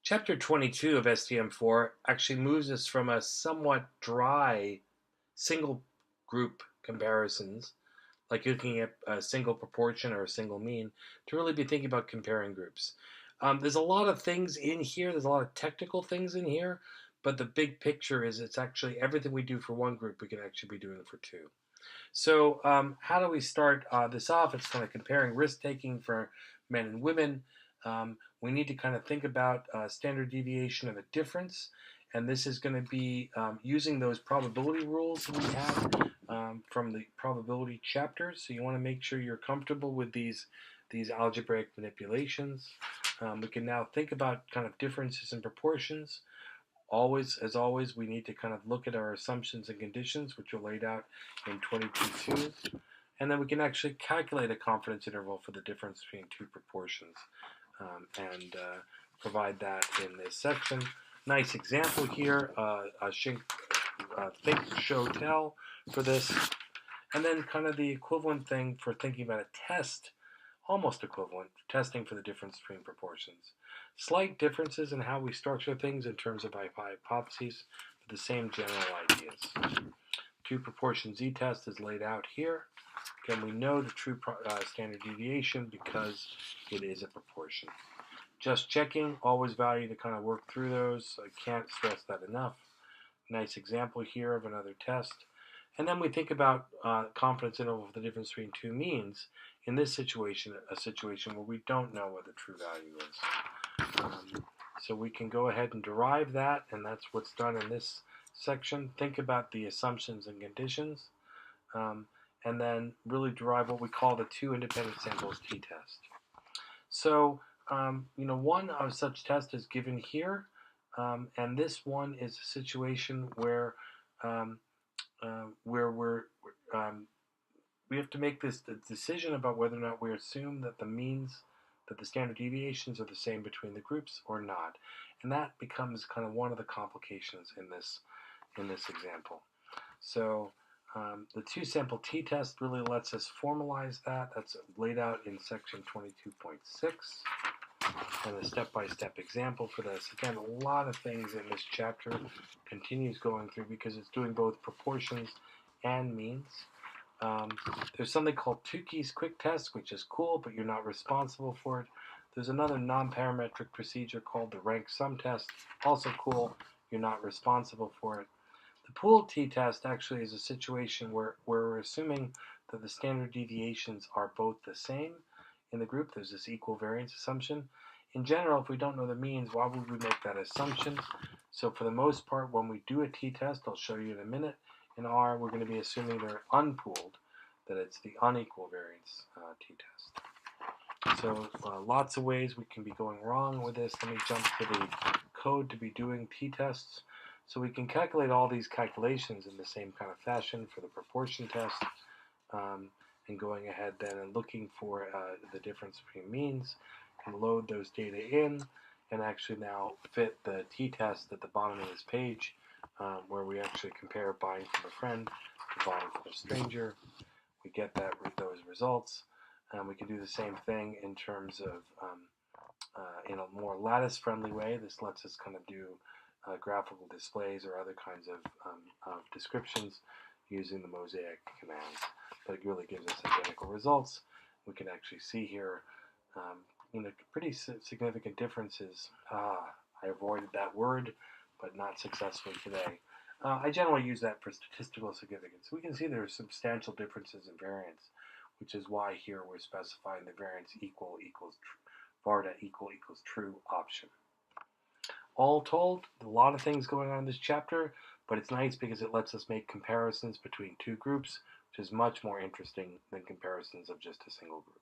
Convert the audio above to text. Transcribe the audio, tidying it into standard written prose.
Chapter 22 of SDM4 actually moves us from a somewhat dry single group comparisons, like looking at a single proportion or a single mean, to really be thinking about comparing groups. There's a lot of things in here, there's a lot of technical things in here, but the big picture is it's actually everything we do for one group we can actually be doing for two. So how do we start this off? It's kind of comparing risk-taking for men and women. We need to kind of think about standard deviation of a difference, and this is going to be using those probability rules we have from the probability chapter. So you want to make sure you're comfortable with these algebraic manipulations. We can now think about kind of differences in proportions. As always, we need to kind of look at our assumptions and conditions, which are laid out in 22.2. And then we can actually calculate a confidence interval for the difference between two proportions and provide that in this section. Nice example here, think, show, tell for this. And then kind of the equivalent thing for thinking about a test, almost equivalent, testing for the difference between proportions. Slight differences in how we structure things in terms of hypotheses, but the same general ideas. Two proportion z-test is laid out here. Again, we know the true standard deviation because it is a proportion. Just checking, always value to kind of work through those. I can't stress that enough. Nice example here of another test. And then we think about confidence interval for the difference between two means. In this situation, a situation where we don't know what the true value is. So we can go ahead and derive that, and that's what's done in this section. Think about the assumptions and conditions, and then really derive what we call the two independent samples t-test. So, one of such test is given here, and this one is a situation where we have to make this decision about whether or not we assume that the standard deviations are the same between the groups or not, and that becomes kind of one of the complications in this example. So the two sample t-test really lets us formalize that. That's laid out in section 22.6. And a step-by-step example for this. Again, a lot of things in this chapter continues going through because it's doing both proportions and means. There's something called Tukey's quick test, which is cool, but you're not responsible for it. There's another non-parametric procedure called the rank sum test, also cool, you're not responsible for it. The pooled t-test actually is a situation where we're assuming that the standard deviations are both the same in the group. There's this equal variance assumption. In general, if we don't know the means, why would we make that assumption? So for the most part, when we do a t-test, I'll show you in a minute, in R, we're going to be assuming they're unpooled, that it's the unequal variance t-test. So lots of ways we can be going wrong with this. Let me jump to the code to be doing t-tests. So we can calculate all these calculations in the same kind of fashion for the proportion test, and going ahead then and looking for the difference between means, and load those data in, and actually now fit the t-test at the bottom of this page, where we actually compare buying from a friend to buying from a stranger. We get those results. We can do the same thing in terms of in a more lattice-friendly way. This lets us kind of do graphical displays or other kinds of descriptions using the mosaic commands. But it really gives us identical results. We can actually see here pretty significant differences. I avoided that word, but not successfully today. I generally use that for statistical significance. We can see there are substantial differences in variance, which is why here we're specifying the variance varda equals true option. All told, a lot of things going on in this chapter, but it's nice because it lets us make comparisons between two groups, which is much more interesting than comparisons of just a single group.